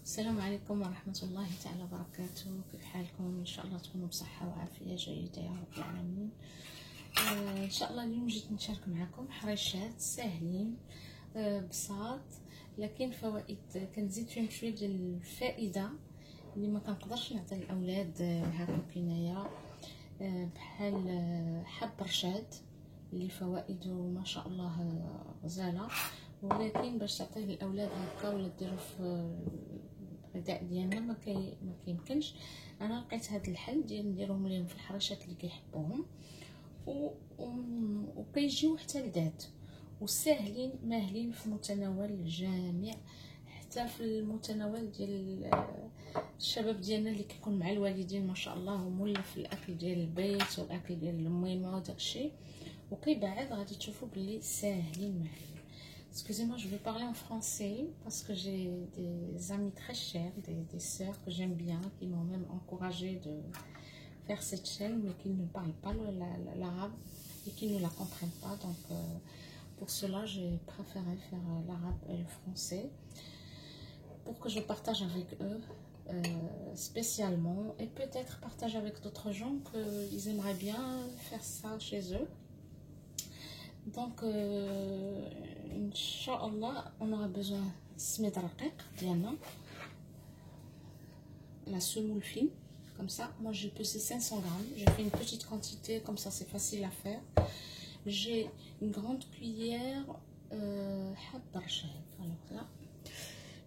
السلام عليكم ورحمة الله تعالى وبركاته. كيف حالكم؟ إن شاء الله تكونوا بصحة وعافية جيدة يا رب العالمين. إن شاء الله اليوم جيت نشارك معكم حريشات ساهلين بساط، لكن فوائد كنزيد فيهم شوية ديال الفائدة اللي ما كنقدرش نعطي للأولاد هاكا كناية، بحال حب رشاد اللي فوائده ما شاء الله غزالة، ولكن باش تعطيه للاولاد هكا ولا ديرو في الغذاء ديالنا ما كيمكنش. انا لقيت هذا الحل ديال نديرهم ليهم في الحرشات اللي كيحبوهم وكيجيو حتى لذات وساهلين ماهلين في متناول الجميع، حتى في المتناول ديال الشباب ديالنا اللي كيكون مع الوالدين ما شاء الله ومولف الاكل ديال البيت والاكل ديال الميمه وداكشي، وكيبعد غادي تشوفوا بلي ساهلين ماهلين. Excusez-moi, je vais parler en français parce que j'ai des amis très chers, des sœurs que j'aime bien, qui m'ont même encouragé de faire cette chaîne, mais qui ne parlent pas l'arabe et qui ne la comprennent pas. Donc, pour cela, j'ai préféré faire l'arabe et le français pour que je partage avec eux spécialement, et peut-être partager avec d'autres gens qu'ils aimeraient bien faire ça chez eux. Donc, Inch'Allah, on aura besoin de سميد رقيق ديالنا, la semoule fine, comme ça. Moi, j'ai pesé 500 grammes. J'ai fait une petite quantité, comme ça, c'est facile à faire. J'ai une grande cuillère حب رشاد. Alors là,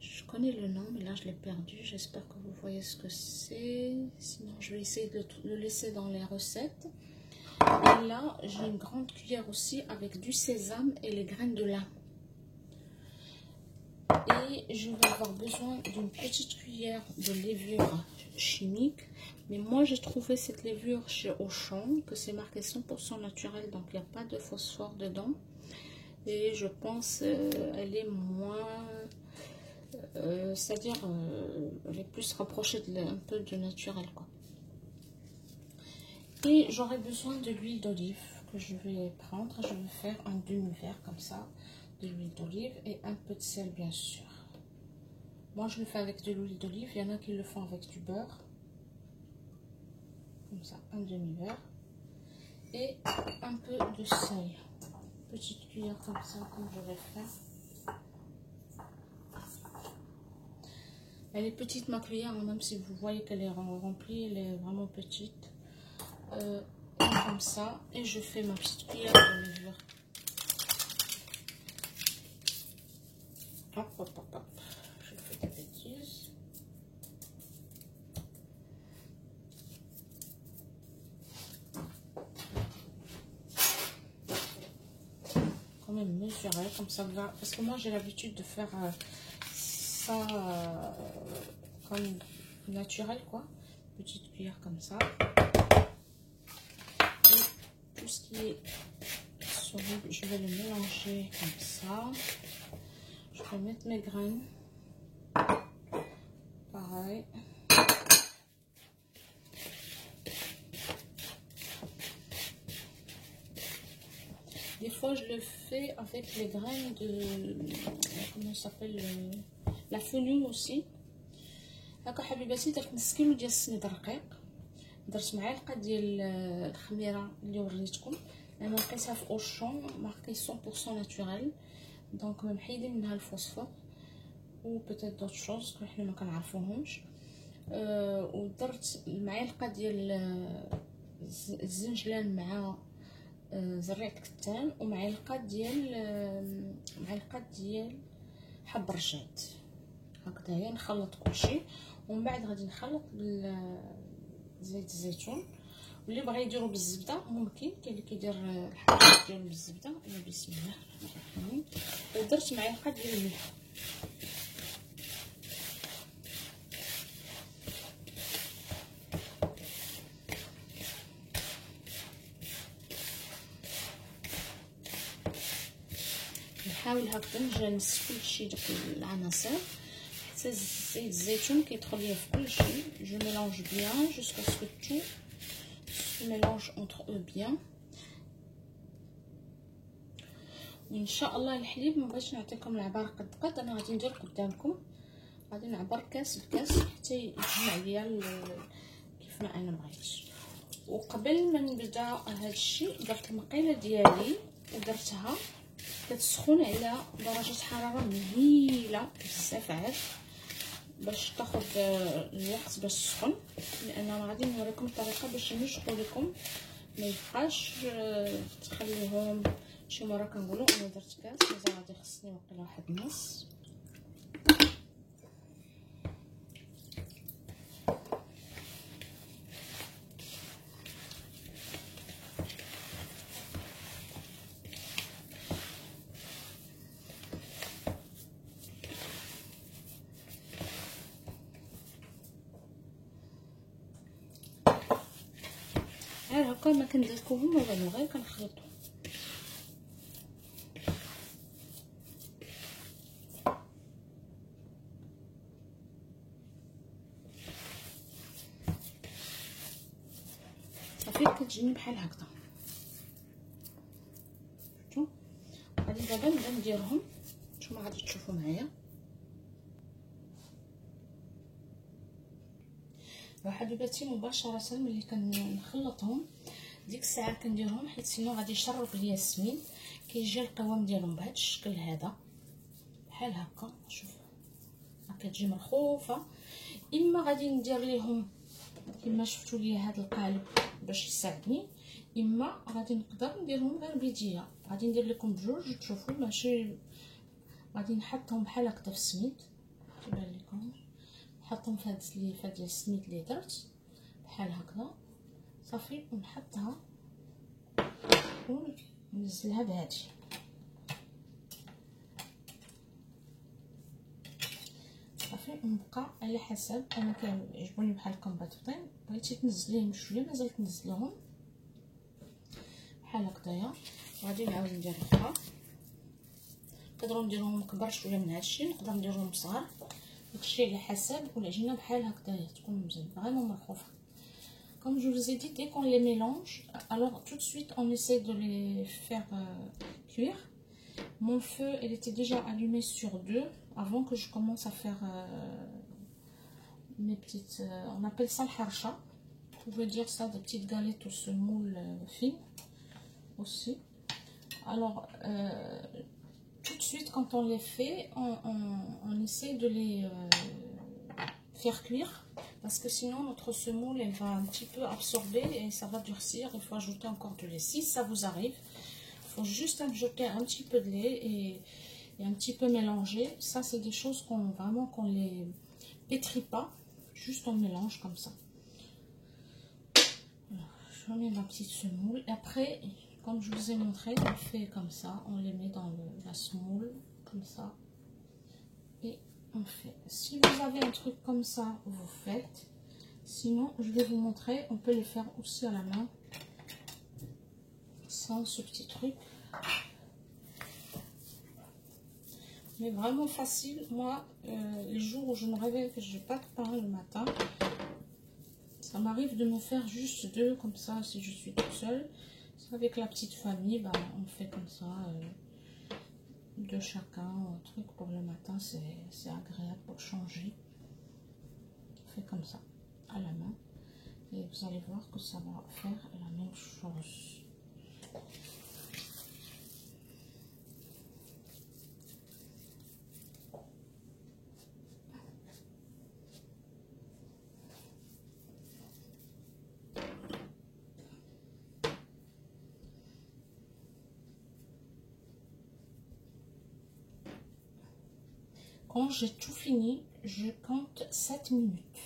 je connais le nom, mais là, je l'ai perdu. J'espère que vous voyez ce que c'est. Sinon, je vais essayer de le laisser dans les recettes. Et là, j'ai une grande cuillère aussi avec du sésame et les graines de lin. Et je vais avoir besoin d'une petite cuillère de levure chimique. Mais moi, j'ai trouvé cette levure chez Auchan, que c'est marqué 100% naturel, donc il n'y a pas de phosphore dedans. Et je pense elle est moins... c'est-à-dire, elle est plus rapprochée un peu du naturel, quoi. Et j'aurai besoin de l'huile d'olive que je vais prendre. Je vais faire un demi-verre comme ça de l'huile d'olive et un peu de sel, bien sûr. Moi, je le fais avec de l'huile d'olive. Il y en a qui le font avec du beurre. Comme ça, un demi-verre. Et un peu de sel. Petite cuillère comme ça, comme je vais faire. Elle est petite, ma cuillère, même si vous voyez qu'elle est remplie, elle est vraiment petite. Comme ça, et je fais ma petite cuillère de levure. Hop, hop, hop, hop. Je fais des bêtises. Quand même mesurer, comme ça va. Parce que moi j'ai l'habitude de faire ça comme naturel, quoi. Petite cuillère comme ça. Tout ce qui est soluble, je vais le mélanger comme ça. Je vais mettre mes graines. Pareil. Des fois, je le fais avec les graines de... comment ça s'appelle, la fenouil aussi. هكا حبيباتي درت نص كيلو ديال السميد رقيق. درت معلقه ديال الخميره اللي وريتكم. انا لقيتها في اوشون ماركي 100% ناتوريل، دونك ما محيدين منها الفوسفور و بوتيت دوت شوز حنا ما كنعرفوهمش. ودرت معلقه ديال الزنجلان مع زريعه كتان ومعلقه ديال حب رشاد. هكذايا نخلط كلشي ومن بعد غادي نخلط زيت الزيتون. واللي بغى يديرو بالزبده ممكن، كاين اللي كيدير الحرشات ديالو بالزبده. انا بسم الله الرحمن الرحيم. ودرت معلقه ديال الملح. نحاول هكا نجانس كلشي داك العناصر حتى زيت الزيتون كيدخل ليا في كلشي. جو ميلونج بيان jusqu'à ce que tout se mélange entre eux bien. وان شاء الله الحليب ما بغيتش نعطيكم العباره قد انا غادي ندير قدامكم غادي نعبر كاس بكاس حتى يجمع ليا كيف ما انا بغيت. وقبل ما نبدا هذا الشيء درت المقيله ديالي ودرتها كتسخن على درجه حراره مهيله بزاف عاد باش تاخذ الوقت باش تسخن، لان غادي نوريكم الطريقه باش نشقوا لكم ما يبقاش تخليهم. شي مره كنقولوا انا درت كاس مازال غادي خصني واقيلا واحد النص. هكا ما كندلكوهم ما والو، غير كنخلطهم. صافي كتجيني بحال هكذا. شفتوا؟ غادي دابا نبدا نديرهم، نتوما غادي تشوفوا معايا. وحبيباتي مباشره ملي كنخلطهم ديك الساعه كنديرهم، حيت سينو غادي يشرب ليا السمين. كيجي القوام ديالهم بهذا الشكل هذا بحال هكا. شوف كتجي مرخوفه. اما غادي ندير ليهم كما شفتوا ليا هذا القالب باش يساعدني، اما غادي نقدر نديرهم غير بيديا. غادي ندير لكم بجوج تشوفوا، ماشي غادي نحطهم بحال هكا في السميد. تبان لكم نحطهم في هاد السليفه ديال السميد اللي درت بحال هكذا صافي، ونحطها وننزلها بهادي. صافي ونبقى على حسب انا كيعجبوني بحال هكا مبططين، بغيتي تنزليهم شويه مازال تنزلوهم بحال هكذايا. غادي نعاود ندير اخرى، نقدروا نديروهم كبر شويه من هادشي، نقدر نديروهم صغار، داكشي على حسب. والعجينه بحال هكذايا تكون مزيان فريمون مرخوفه. Comme je vous ai dit, dès qu'on les mélange, alors tout de suite on essaie de les faire cuire. Mon feu, il était déjà allumé sur 2 avant que je commence à faire mes petites... on appelle ça le harcha. Vous pouvez dire ça, des petites galettes au semoule fines aussi. Alors, tout de suite quand on les fait, on essaie de les faire cuire. Parce que sinon notre semoule elle va un petit peu absorber et ça va durcir. Il faut ajouter encore du lait. Si ça vous arrive, il faut juste ajouter un petit peu de lait et un petit peu mélanger. Ça c'est des choses qu'on les pétrit pas, juste on mélange comme ça. Alors, je mets ma petite semoule et après, comme je vous ai montré, on fait comme ça, on les met dans la semoule comme ça et on fait. Si vous avez un truc comme ça, vous faites. Sinon, je vais vous montrer, on peut les faire aussi à la main sans ce petit truc. Mais vraiment facile. Moi, les jours où je me réveille que je n'ai pas de pain le matin, ça m'arrive de me faire juste 2 comme ça si je suis toute seule. Avec la petite famille, bah, on fait comme ça. De chacun, un truc pour le matin, c'est agréable pour changer. On fait comme ça à la main et vous allez voir que ça va faire la même chose. Quand j'ai tout fini, je compte 7 minutes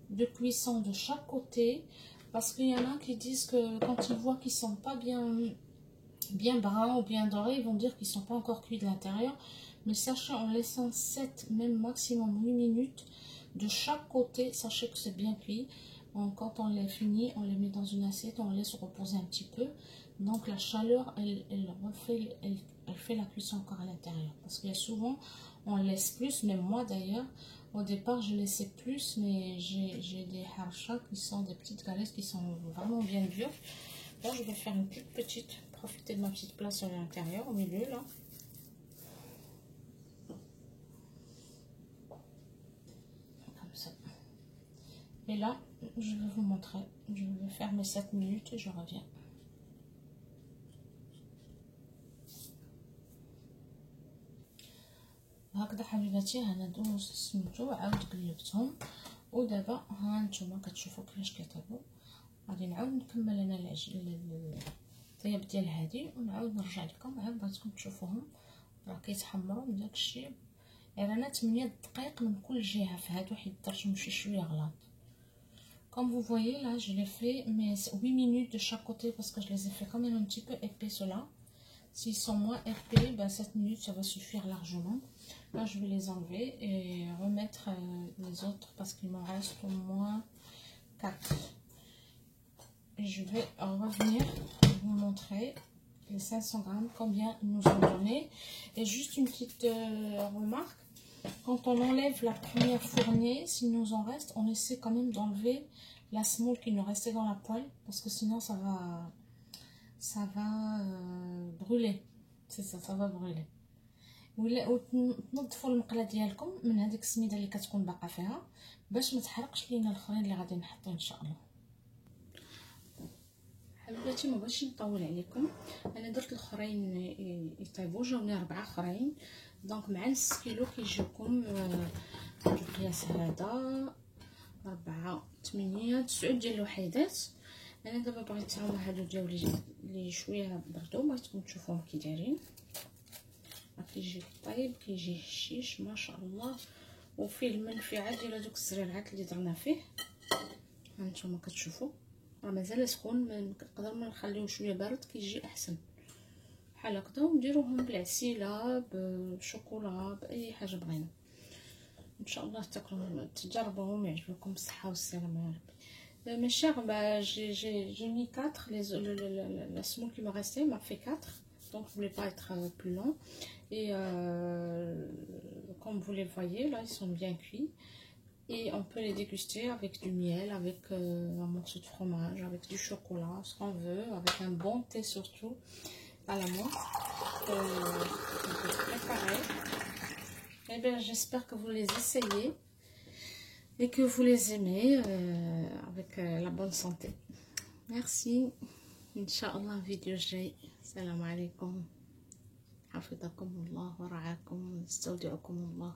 de cuisson de chaque côté, parce qu'il y en a qui disent que quand ils voient qu'ils sont pas bien bruns ou bien dorés, ils vont dire qu'ils sont pas encore cuits de l'intérieur. Mais sachez, en laissant 7, même maximum 8 minutes de chaque côté, sachez que c'est bien cuit. Quand on les finit, on les met dans une assiette, on laisse reposer un petit peu. Donc la chaleur, elle fait la cuisson encore à l'intérieur. Parce qu'il y a souvent, on laisse plus, même moi d'ailleurs, au départ je laissais plus, mais j'ai des harcha qui sont des petites galettes qui sont vraiment bien dures. Là je vais faire une toute petite, profiter de ma petite place à l'intérieur, au milieu là. Et là, je vais vous montrer. Je vais faire mes 7 minutes et je reviens. هكذا حبيباتي هادو سميتو عاود قلبتهم، ودابا ها نتوما كتشوفوا كيفاش كيطيبوا. غادي نعاود نكمل انا الطياب ديال هادي، ونعاود نرجع لكم عاد بغيتكم تشوفوهم راه كيتحمروا من داكشي. يعني انا 8 دقائق من كل جهه في هادو، حيت درتهم شي شويه غلاط. Comme vous voyez là, je l'ai fait mais 8 minutes de chaque côté parce que je les ai fait quand même un petit peu épais ceux-là. S'ils sont moins épais, ben 7 minutes ça va suffire largement. Là je vais les enlever et remettre les autres parce qu'il m'en reste au moins 4. Et je vais revenir vous montrer les 500 grammes, combien ils nous ont donné. Et juste une petite remarque, quand on enlève la première fournée, s'il nous en reste, on essaie quand même d'enlever la semoule qui nous restait dans la poêle, parce que sinon ça va brûler. C'est ça, ça va brûler. وتنظفوا المقله ديالكم من هذيك السميده اللي كتكون باقا فيها باش ما تحرقش لينا الاخرين اللي غادي نحطو ان شاء الله. حبيباتي ما بغيتش نطول عليكم، انا درت الاخرين يطيبوا، جاوني 4 اخرين، دونك مع نص كيلو كيجيكم القياس هذا 4 8 9 ديال الوحيدات. انا دابا بغيت هما هادو ديالي اللي شويه بردوا، بغيتكم تشوفوهم كي دايرين. كيجي طيب، كيجي هشيش ما شاء الله، وفيه المنفعه ديال هذوك الزريرعات اللي درنا فيه. هانتوما كتشوفوا راه مازال سخون، نقدر ما نخليوه شويه بارد كيجي احسن بحال هكذا. ونديروهم بالعسيله بالشوكولا باي حاجه بغينا ان شاء الله. تاكلوا تجربوهم يعجبكم بالصحه والسلامه يا ربي. Mes chers, bah, j'ai mis 4, la semoule qui me restait m'a fait 4, donc je voulais pas être plus long. Et comme vous les voyez, là ils sont bien cuits. Et on peut les déguster avec du miel, avec un morceau de fromage, avec du chocolat, ce qu'on veut, avec un bon thé surtout à la menthe. On peut préparer. Et bien j'espère que vous les essayez et que vous les aimez avec la bonne santé. Merci. Inch'Allah, vidéo jay. Salam alaikum. حفظكم الله ورعاكم، استودعكم الله.